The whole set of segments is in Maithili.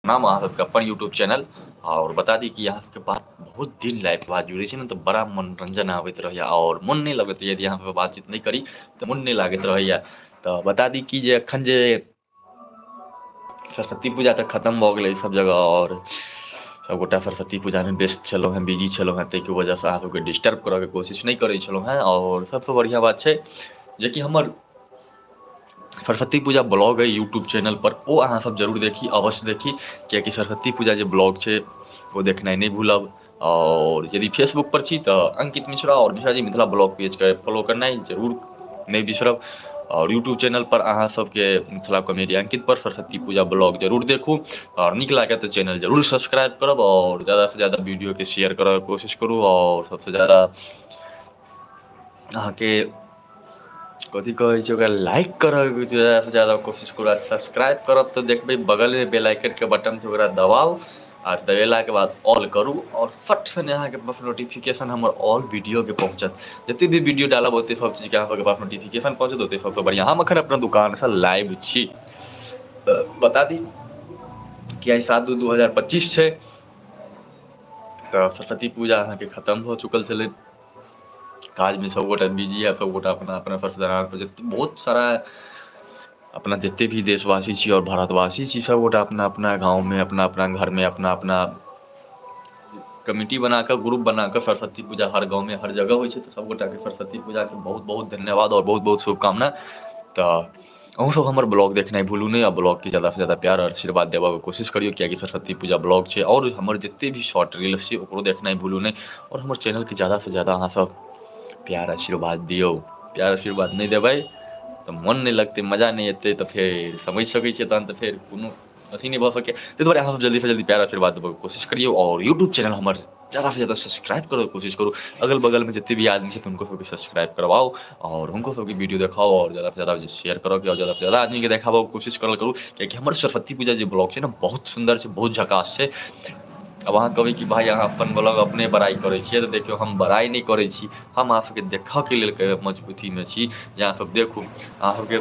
नाम अहाँ सबके अपन यूट्यूब चैनल। और बता दी कि अहाँ सबके बात बहुत दिन लाइव बात जुड़े छै ने तो बड़ा मनोरंजन आबैत रहैया और मन नहीं लगत यदि अहाँ सब बातचीत नहीं करी तो मन नहीं लागत रहैया। तो बता दी कि जे एखन जे सरस्वती पूजा तक खत्म भऽ गेलै सब जगह और सब गोटा सरस्वती पूजा में व्यस्त छलहुँ हैं, बिजी छलहुँ हैं, ताहिके वजह से अहाँ सबके डिस्टर्ब करऽ के कोशिश नहीं करै छलहुँ हैं। और सबसे बढ़िया बात छै जे कि हमर सरस्वती पूजा ब्लॉग है यूट्यूब चैनल पर, वो अहाँ सब जरूर देखी, अवश्य देखी, कियाकि सरस्वती पूजा जे ब्लॉग छै वो देखनाइ नहीं भूलब। और यदि फेसबुक पर छी तो अंकित मिश्रा और मिश्रा जी मिथिला ब्लॉग पेज के फॉलो करनाइ जरूर नहीं बिसरब। और यूट्यूब चैनल पर अहाँ सबके मिथिला कॉमेडी अंकित पर सरस्वती पूजा ब्लॉग जरूर देखू और नीक लागे तो चैनल जरूर सब्सक्राइब करब और ज़्यादा से ज़्यादा वीडियो के शेयर करऽ के कोशिश करू। और सबसे ज़्यादा अहाँके कथी कहै छै ओकरा लाइक करऽ ज़्यादा से ज़्यादा कोशिश करू। आ सब्सक्राइब करब तो देखबै बगल में बेल आइकन के बटन छै ओकरा दबाउ और दबेला के बाद ऑल करू और फट से अहाँके पास नोटिफिकेशन हमर ऑल वीडियो के पहुँचत। जते भी वीडियो डालब ओते सब चीज के अहाँ सबके पास नोटिफिकेशन पहुँचत, ओते सबसे बढ़िया। हम अखन अपना दुकान से लाइव छी। बता दी कि आइ 7/2/2025 छै तो सरस्वती पूजा अहाँके खत्म हो चुकल छलै। काज में सब गोटा बिजी है, सब गोटा अपना अपना फर्जदार पर बहुत सारा अपना जितने भी देशवासी छी और भारतवासी छी सब गोटा अपना अपना गाँव में, अपना अपना घर में, अपना अपना कमिटी बनाकर, ग्रुप बनाकर सरस्वती पूजा हर गाँव में हर जगह होइ छै। तो सब गोटा के सरस्वती पूजा के बहुत बहुत धन्यवाद और बहुत बहुत शुभकामना। तो अहूँ सब हमर ब्लॉग देखनाइ भूलू नहीं, आ ब्लॉग के ज़्यादा से ज़्यादा प्यार और आशीर्वाद देबऽ के कोशिश करियो, कियाकि सरस्वती पूजा ब्लॉग छै। और हमर जितने भी शॉर्ट रील्स छै ओकरो देखनाइ भूलू नहीं। और हमर चैनल के ज़्यादा से ज़्यादा अहाँ सब प्यार आशीर्वाद दियो। प्यार आशीर्वाद नहीं देबै तो मन नहीं लगते, मजा नहीं एते, तो फिर समझ सकै छियै तहन तो फिर कोनो अथी नहीं भऽ सकै। ताहि दुआरे अहाँ सब जल्दी से जल्दी प्यार आशीर्वाद देबऽ के कोशिश करियो और यूट्यूब चैनल हमर ज़्यादा से ज़्यादा सब्सक्राइब करऽ के कोशिश करू। अगल बगल में जितने भी आदमी छथि हुनको सबके सब्सक्राइब करवाओ और हुनको सबके वीडियो देखाओ और ज़्यादा से ज़्यादा शेयर करऽ के और ज़्यादा से ज़्यादा आदमी के देखाबऽ के कोशिश करल करू। कियाकि हमर सरस्वती पूजा जे ब्लॉग छै ने बहुत सुंदर छै, बहुत झकास छै। अब अहाँ कहबै कि भाई अहाँ अपन ब्लॉग अपने बड़ाई करै छियै, तो देखियौ हम बड़ाई नहीं करै छी, हम अहाँ सबके देखऽ के लेल के मजबूती में छी जे अहाँ सब देखू। अहाँ सबके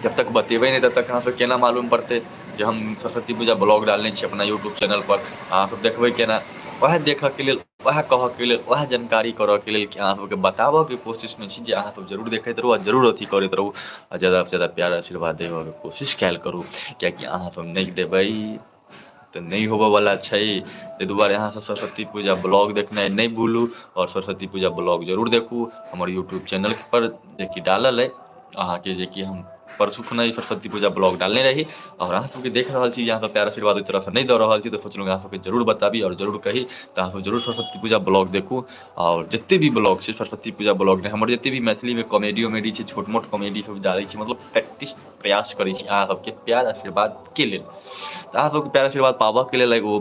जब तक बतेबै नहीं तब तक अहाँ सब केना मालूम पड़तै जे हम सरस्वती पूजा ब्लॉग डालने छी अपना यूट्यूब चैनल पर। अहाँ सब देखबै केना, वएह देखऽ के लेल, वएह कहऽ के लेल, वएह जानकारी करऽ के लेल कि अहाँ सबके बताबऽ के कोशिश में छी जे अहाँ सब जरूर देखैत रहू आ जरूर अथी करैत रहू आ ज़्यादा से ज़्यादा प्यार आशीर्वाद देबऽ के कोशिश कैल करू। कियाकि अहाँ सब नहीं देबै तो नहीं होबऽ वाला छै। ताहि दुआरे अहाँ सब सरस्वती पूजा ब्लॉग देखनाइ नहीं भूलू और सरस्वती पूजा ब्लॉग जरूर देखू हमर यूट्यूब चैनल पर, जेकि डालल है अहाँके, जेकि हम परसू खुना ही सरस्वती पूजा ब्लॉग डालने रही। और अहाँ सबके देख रहल छी, अहाँ सब प्यार आशीर्वाद ओहि तरह से नहीं दऽ रहल छी, तो सोचलहुँ अहाँ सबके जरूर बताबी और जरूर कही। तो अहाँ सब जरूर सरस्वती पूजा ब्लॉग देखू और जितने भी ब्लॉग छै सरस्वती पूजा ब्लॉग नहीं, हमर जितने भी मैथिली में कॉमेडी उमेडी छै, छोट मोट कॉमेडी सब डालै छी, मतलब प्रैक्टिस प्रयास करै छी अहाँ सबके प्यार आशीर्वाद के लेल। तो अहाँ सबके प्यार आशीर्वाद पाबऽ के लेल एगो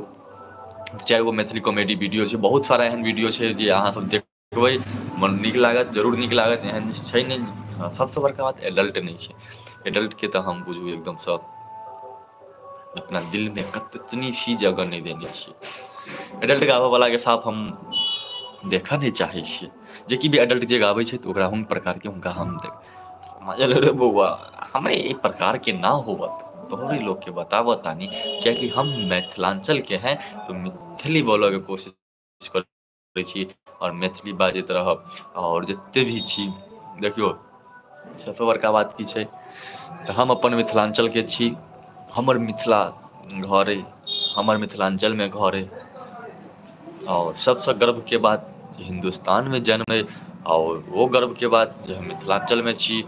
4 गो मैथिली कॉमेडी वीडियो छै, बहुत सारा एहन वीडियो छै जे अहाँ सब देखबै, मन नीक लागत, जरूर नीक लागत। एहन छै नहीं, सबसे बड़का बात एडल्ट नहीं छै। एडल्ट के तो हम बुझू एकदम सब अपना दिल में कतनी सी जगह नहीं देने छियै। एडल्ट गाबऽ वाला के साथ हम देखऽ नहीं चाहै छियै। जेकि भी एडल्ट जे गाबै छै तो ओकरा हम प्रकार के हुनका हम समझल रे बौआ, हमें ई प्रकार के ना होवत, तोहरे लोग के बतावऽ तानी। कियाकि हम मिथिलांचल के हैं तो मैथिली बोलऽ के कोशिश करै छी और मैथिली बाजैत रहब। और जते भी छी देखियौ, सबसे बड़का बात की छै तऽ हम अपन मिथिलांचल के छी, हमर मिथिला घर अइ, हमर मिथिलांचल में घर अइ। और सबसे गर्व के बात जे हिंदुस्तान में जन्म अइ और वो गर्व के बात जे हम मिथिलांचल में छी,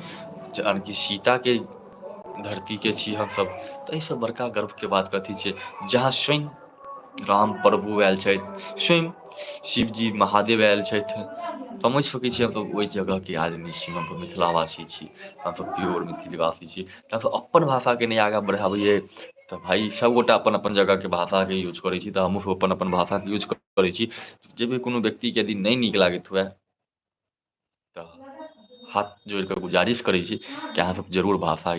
जानकी सीता के धरती के छी हम सब। तो एहिसँ बड़का गर्व के बात कथी छै, जहाँ स्वयं राम प्रभु आयल छथि, स्वयं शिवजी महादेव आयल छथि। समझ सकै छी हमसब ओहि जगह के आदमी छी, हमसब मिथिलावासी छी, हमसब प्योर मैथिलीवासी छी। तऽ हमसब अपन भाषा के नहीं आगाँ बढ़ाबियै तो भाई सब गोटा अपन अपन जगह के भाषा के यूज करै छी, तऽ हमहूँ सब अपन अपन भाषा के यूज करै छी। जे भी कोनो व्यक्ति के यदि नहीं नीक लागैत हुए तऽ हाथ जोड़ कऽ गुजारिश करै छी कि अहाँ सब जरूर भाषा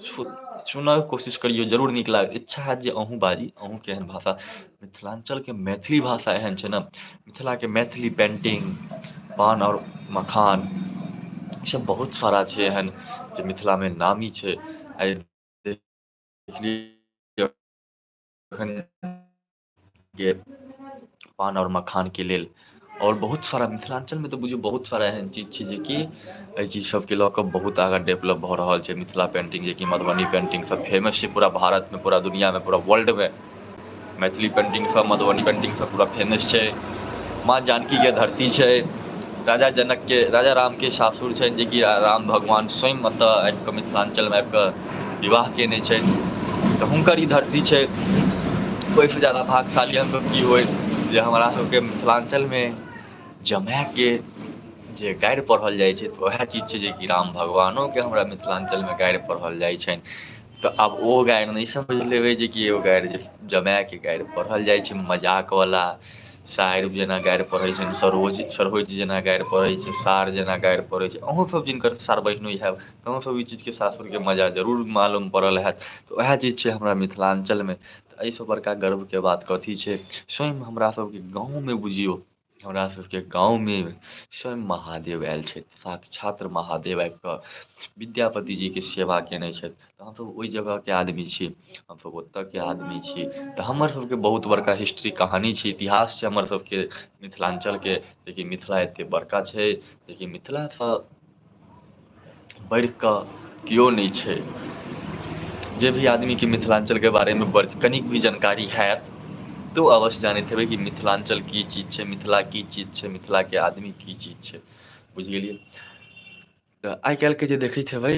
सुनऽ के कोशिश करियौ, जरूर नीक लागत। इच्छा हैत जे अहूँ बाजी, अहूँ के एहन भाषा, मिथिलांचल के मैथिली भाषा एहन छै ने, मिथिला के मैथिली पेंटिंग, पान और मखान, ई सब बहुत सारा छै एहन जे मिथिला में नामी छै। आइ देख लियौ एखन के पान और मखान के लेल और बहुत सारा मिथिलांचल में तो बुझियौ बहुत सारा एहन चीज छै जेकि एहि चीज सबके लऽ कऽ बहुत आगाँ डेवलप भऽ रहल छै। मिथिला पेंटिंग जेकि मधुबनी पेंटिंग सब फेमस छै पूरा भारतमे, पूरा दुनियामे, पूरा वर्ल्डमे। मैथिली पेंटिंग सब, मधुबनी पेंटिंग सब पूरा फेमस छै। माँ जानकी के धरती छै। राजा जनक के, राजा राम के सासुर छै, जेकि राम भगवान स्वयं एतऽ आबि कऽ मिथिलांचलमे आबि कऽ विवाह केने छै, तऽ हुनकर ई धरती छै। ओहिसँ ज्यादा भाग्यशाली हमसब की होइ जे हमरा सबके मिथिलांचलमे जमाएके जे गाड़ि पढ़ल जाइ छै, तऽ वएह चीज छै जेकि राम भगवानोके हमरा मिथिलांचलमे गाड़ि पढ़ल जाइ छनि। तऽ आब ओ गाड़ि नहि समझि लेबै जेकि एगो गाड़ि जे जमाएके गाड़ि पढ़ल जाइ छै, मजाकवला शायर जेना गाड़ि पढ़ै छै, सरोज जेना गाड़ि पढ़ै छै, सार जेना गाड़ि पढ़ै छै। अहूँसब जिनकर सार बहिनोइ हैब तऽ अहूँसब ई चीजके सासुरके मजा जरूर मालूम पड़ल हैत। तऽ वएह चीज छै हमरा मिथिलांचलमे। तऽ एहिसँ बड़का गर्वके बात कथी छै। स्वयं हमरा सबके गाँवमे बुझियौ, हमरा सबके गाँवमे स्वयं महादेव आयल छथि, साक्षात महादेव आबि कऽ विद्यापति जीके सेवा केने छथि। तऽ हमसब ओहि जगहके आदमी छी, हमसब ओतऽके आदमी छी। तऽ हमर सबके बहुत बड़का हिस्ट्री कहानी छै, इतिहास छै हमर सबके मिथिलांचलके। जेकि मिथिला एतेक बड़का छै, जेकि मिथिलासँ बढ़ि कऽ केओ नहि छै। जे भी आदमीके मिथिलांचलके बारेमे कनिक भी जानकारी हैत तो अवश्य जानैत हेबै कि मिथिलांचल की चीज छै, मिथिला की चीज छै, मिथिलाके आदमी की चीज छै। बुझि गेलियै। तऽ आइ काल्हिके जे देखैत हेबै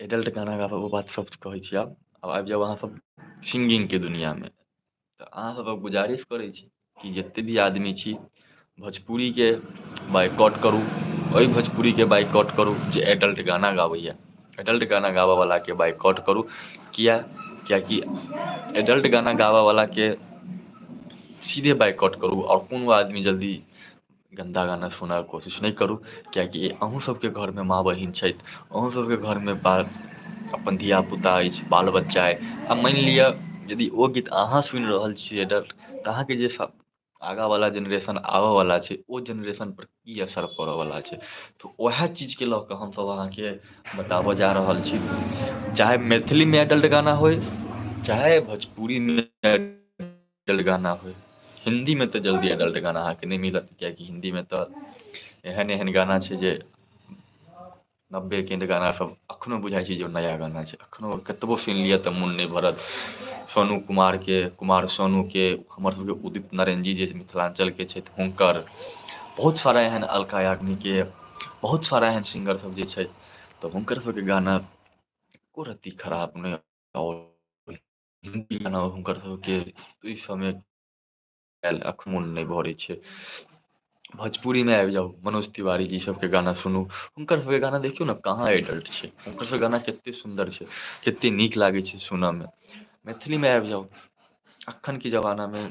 एडल्ट गाना गाबऽ, ओ बात सब कहै छी। आब आबि जाउ अहाँ सब सिंगिंगके दुनियामे। तऽ अहाँ सबके गुजारिश करै छी कि जते भी आदमी छी, भोजपुरीके बाइकआउट करू। ओहि भोजपुरीके बाइकआउट करू जे एडल्ट गाना गाबैए। एडल्ट गाना गाबऽवलाके बाइकआउट करू। किएकि एडल्ट गाना गाबऽवलाके सीधे बाइकआउट करू, और कोनो आदमी जल्दी गन्दा गाना सुनऽके कोशिश नहि करू। किएकि अहूँ सबके घरमे माँ बहिन छथि, अहूँ सबके घरमे अपन धियापुता अछि, बाल बच्चा अइ। आ मानि लिअऽ यदि ओ गीत अहाँ सुनि रहल छियै एडल्ट, तऽ अहाँके जे आगाँवला जेनरेशन आबऽवला छै, ओ जेनरेशनपर की असर पड़ऽवला छै। तऽ वएह चीजके लऽ कऽ हमसब अहाँके बताबऽ जा रहल छी। चाहे मैथिलीमे एडल्ट गाना होइ, चाहे भोजपुरीमे एडल्ट गाना होइ। हिन्दीमे तऽ जल्दी एडल्ट गाना अहाँके नहि मिलत, किएकि हिन्दीमे तऽ एहन एहन गाना छै जे 90के गाना सब एखनो बुझाइ छै जे नया गाना छै। एखनो कतबो सुनि लिअ तऽ मोन नहि भरत। सोनू कुमारके, कुमार सोनूके, हमर सबके उदित नारायण जी जे मिथिलांचलके छथि हुनकर, बहुत सारा एहन अलका याग्निकके, बहुत सारा एहन सिंगर सब जे छथि, तऽ हुनकर सबके गाना एको रत्ती खराब नहि। आओर हिन्दी गाना हुनकर सबके ओहि समय आयल, एखन मोन नहि भरै छै। भोजपुरीमे आबि जाउ, मनोज तिवारी जी सबके गाना सुनू। हुनकर सबके गाना देखियौ ने कहाँ एडल्ट छै, हुनकर सबके गाना कतेक सुन्दर छै, कतेक नीक लागै छै सुनऽमे। मैथिलीमे आबि जाउ, एखनके ज़मानामे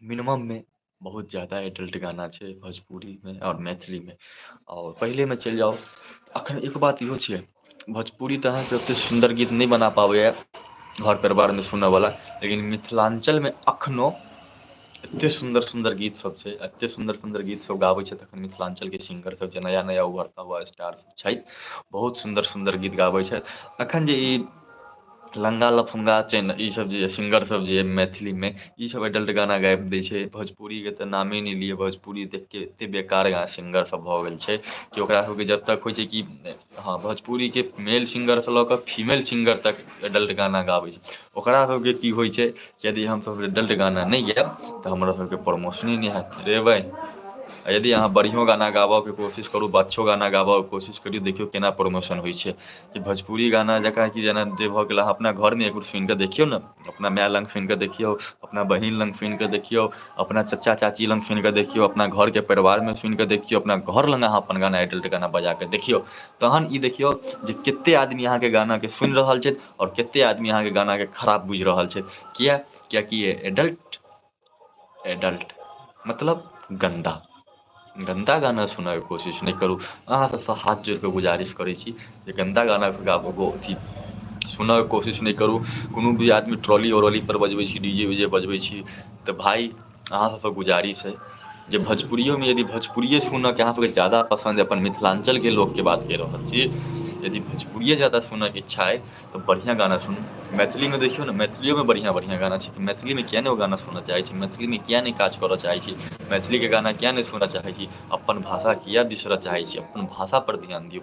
मिनिमममे बहुत ज़्यादा एडल्ट गाना छै भोजपुरीमे और मैथिलीमे। और पहिलेमे चलि जाउ। एखन एक बात इहो छै, भोजपुरी तऽ अहाँके ओतेक सुन्दर गीत नहि बना पाबैए घर परिवारमे सुनऽवला, लेकिन मिथिलांचलमे एखनो एतेक सुन्दर सुन्दर गीत सब छै, एतेक सुन्दर सुन्दर गीत सब गाबै छथि एखन मिथिलांचलके सिंगर सब, जे नया नया उभरता हुआ स्टार छथि, बहुत सुन्दर सुन्दर गीत गाबै छथि। एखन जे ई लंगा लफंगा ई सब जे सिंगर सब जे मैथिलीमे ई सब एडल्ट गाना गाबि दै छै, भोजपुरीके तऽ नामे नहि लिअ। भोजपुरी देखिके एतेक बेकार सिंगर सब भऽ गेल छै कि ओकरा सबके जब तक होइ छै कि हँ भोजपुरीके मेल सिंगरसँ लऽ कऽ फीमेल सिंगर तक एडल्ट गाना गाबै छै, ओकरा सबके की होइ छै, यदि हमसब एडल्ट गाना नहि गाएब तऽ हमरा सबके प्रमोशने नहि हैत रे बहिन। यदि अहाँ बढ़िआँ गाना गाबऽके कोशिश करू, अच्छो गाना गाबऽके कोशिश करिऔ, देखिऔ केना प्रमोशन होइ छै। कि भोजपुरी गाना जकाँ कि जेना जे भऽ गेल, अहाँ अपना घरमे एक बेर सुनिकऽ देखिऔ ने, अपना माइ लग सुनिकऽ देखिऔ, अपना बहिन लग सुनिकऽ देखिऔ, अपना चाचा चाची लग सुनिकऽ देखिऔ, अपना घरके परिवारमे सुनिकऽ देखिऔ, अपना घर लग अहाँ अपन गाना एडल्ट गाना बजाकऽ देखिऔ। तहन ई देखिऔ जे कतेक आदमी अहाँके गानाके सुनि रहल छथि और कतेक आदमी अहाँके गानाके खराब बुझि रहल छथि। किएकि एडल्ट मतलब गन्दा गन्दा गाना सुनऽके कोशिश नहि करू। अहाँ सबसँ हाथ जोड़ि कऽ गुजारिश करै छी जे गन्दा गाना सुनऽके कोशिश नहि करू। कोनो भी आदमी ट्रॉली व्रॉलीपर बजबै छी, डीजे वीजे बजबै छी, तऽ भाइ अहाँ सबसँ गुजारिश अइ जे भोजपुरियोमे यदि भोजपुरिये सुनऽके अहाँ सबके ज़्यादा पसन्द अइ, अपन मिथिलांचलके लोकके बात कहि रहल छी, यदि भोजपुरिये ज़्यादा सुनैके इच्छा अइ तऽ बढ़िआँ गाना सुनू। मैथिलीमे देखियौ ने, मैथिलियोमे बढ़िआँ बढ़िआँ गाना छै, तऽ मैथिलीमे किएक नहि ओ गाना सुनऽ चाहै छी, मैथिलीमे किएक नहि काज करऽ चाहै छी, मैथिलीके गाना किएक नहि सुनऽ चाहै छी, अपन भाषा किएक बिसरऽ चाहै छी, अपन भाषापर ध्यान दियौ।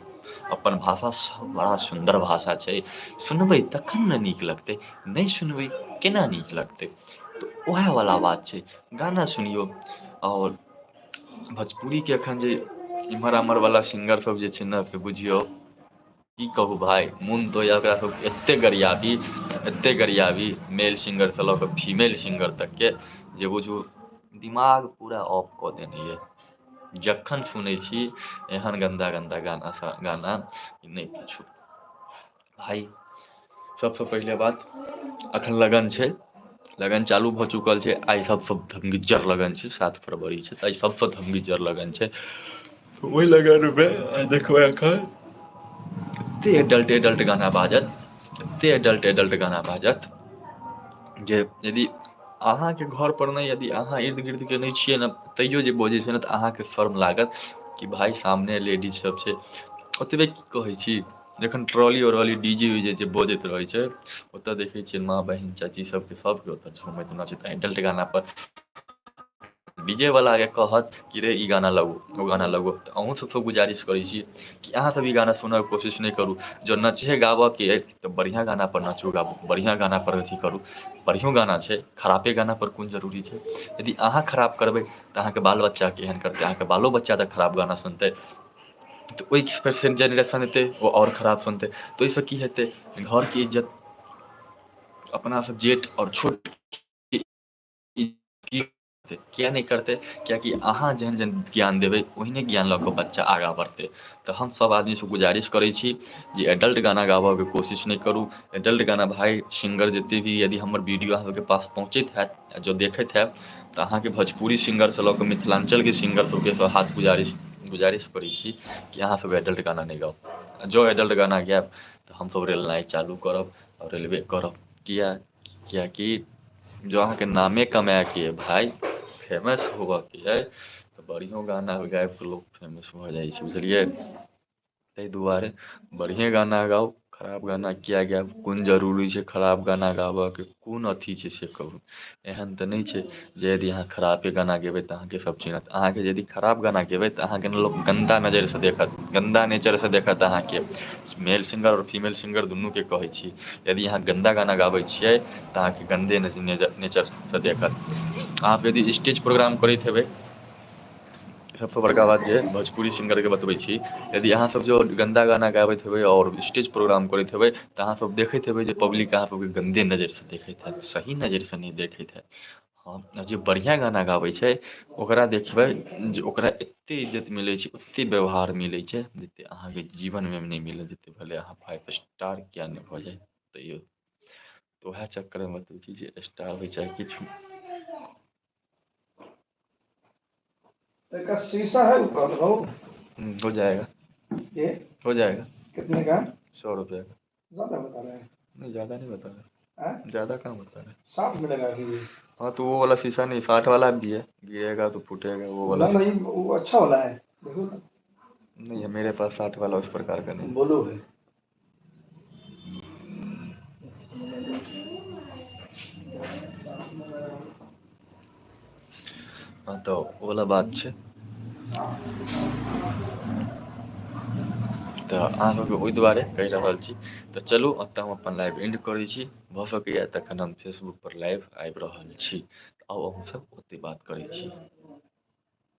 अपन भाषा बड़ा सुन्दर भाषा छै, सुनबै तखन ने नीक लगतै, नहि सुनबै केना नीक लगतै। तऽ ओएहवला बात छै, गाना सुनियौ। आओर भोजपुरीके एखन जे इम्हर आम्हरवला सिंगर सब जे छै ने, से बुझियौ की कहू भाय, मोन तोया ओकरा सबके एते गरियाबी मेल सिंगरसँ लऽ कऽ फीमेल सिंगर तकके, जे बुझू दिमाग पूरा ऑफ कऽ देने यऽ। जखन सुनै छी एहन गन्दा गन्दा गाना नहि पुछू भाई। सबसँ पहिले बात, एखन लगन छै, लगन चालू भऽ चुकल छै। आइ सबसँ धमगिज्जर लगन छै, 7 फरवरी छै, आइ सबसँ धमगिज्जर लगन छै। ओहि लगनमे देखबै एखन एते एडल्ट गाना बाजत, एते एडल्ट गाना बाजत, जे यदि अहाँके घरपर नहि, यदि अहाँ इर्द गिर्दके नहि छियै ने, तैयो जे बजै छै ने, तऽ अहाँके शर्म लागत कि भाय सामने लेडीज सब छै। ओतबे की कहै छी, जखन ट्रॉली उरॉली डीजे उजे जे बजैत रहै छै, ओतऽ देखै छियै माँ बहिन चाची सबके ओतऽ झूमैत नाचैत एडल्ट गानापर। डीजे वाला के कहत कि रे ई गाना लगो, ओ गाना लगो, तऽ अहूँ सबसँ गुजारिश करै छी कि अहाँ सब ई गाना सुनैके कोशिश नहि करू। जँ नचे गाबऽके अइ तऽ बढ़िआँ गानापर नाचू गाबू, बढ़िआँ गानापर अथी करू। बढ़िओँ गाना छै, खरापे गानापर कोन जरूरी छै। यदि अहाँ खराब करबै तऽ अहाँके बाल बच्चा केहन करतै, अहाँके बालो बच्चा तऽ खराब गाना सुनतै, तऽ ओहि फेर जेनरेशन एतै ओ आओर खराब सुनतै। तऽ ओहिसँ की हेतै, घरके इज्जत, अपनासँ जेठ आओर छोट किएक नहि करतै, किएकि अहाँ जेहन जेहन ज्ञान देबै, ओहने ज्ञान लऽ कऽ बच्चा आगाँ बढ़तै। तऽ हम सब आदमीसँ गुजारिश करै छी जे एडल्ट गाना गाबऽके कोशिश नहि करू। एडल्ट गाना भाइ सिंगर जतेक भी, यदि हमर वीडियो अहाँ सबके पास पहुँचैत हैत, जँ देखैत हैब, तऽ अहाँके भोजपुरी सिंगरसँ लऽ कऽ मिथिलाञ्चलके सिंगर सबके हाथ गुजारिश करै छी कि अहाँ सब एडल्ट गाना नहि गाउ। जँ एडल्ट गाना गायब तऽ हमसब रेलनाइ चालू करब आओर रेलबे करब। किएकि जँ अहाँके नामे कमाएके अइ भाय, फेमस होबऽके अइ, तऽ बढ़िआँ गाना गाबिकऽ लोक फेमस भऽ जाइ छै, बुझलिए। ताहि दुआरे बढ़िएँ गाना गाउ, खराब गाना किएक गायब, कोन जरूरी छै खराब गाना गाबऽके, कोन अथी छै से कहू। एहन तऽ नहि छै जे यदि अहाँ खराबे गाना गेबै तऽ अहाँके सब चिन्हत। अहाँके यदि खराब गाना गेबै तऽ अहाँके लोक गन्दा नजरिसँ देखत, गन्दा नेचरसँ देखत अहाँके। मेल सिंगर आओर फीमेल सिंगर दुनूके कहै छी, यदि अहाँ गन्दा गाना गाबै छियै तऽ अहाँके गन्दे नेचरसँ देखत। अहाँ यदि स्टेज प्रोग्राम करैत हेबै, सबसँ बड़का बात जे भोजपुरी सिंगरके बतबै छी, यदि अहाँसब जँ गन्दा गाना गाबैत हेबै आओर स्टेज प्रोग्राम करैत हेबै, तऽ अहाँसब देखैत हेबै जे पब्लिक अहाँ सबके गन्दे नजरिसँ देखैत हैत, सही नजरिसँ नहि देखैत हैत। हँ, जे बढ़िआँ गाना गाबै छै ओकरा देखबै जे ओकरा एतेक इज्जत मिलै छै, ओतेक व्यवहार मिलै छै, जतेक अहाँके जीवनमे नहि मिलत, जतेक भले अहाँ 5 स्टार किएक नहि भऽ जाइ तैयो। तऽ ओएह चक्करमे बतबै छी जे स्टार होइ चाहे किछु। इसका शीशा है ऊपर हो हो जाएगा, ये हो जाएगा। कितने का? 100 रुपये का। ज़्यादा बता रहे हैं? नहीं ज़्यादा नहीं बता रहे, हाँ? ज़्यादा कहाँ बता रहे। 60 मिलेगा कि? हाँ तो वो वाला शीशा नहीं, 60 वाला भी है, गिरेगा तो फूटेगा वो वाला। नहीं नहीं, वो अच्छा वाला है, देखो ना। नहीं है मेरे पास, 60 वाला उस प्रकार का नहीं। ब्लू है। हाँ तो वो वाला बात छै। तऽ अहाँ सबके ओहि दुआरे कहि रहल छी। तऽ चलू एतऽ हम अपन लाइव एंड करै छी। भऽ सकैए तखन हम फेसबुकपर लाइव आबि रहल छी, तऽ आउ अहूँसब ओतहि बात करै छी।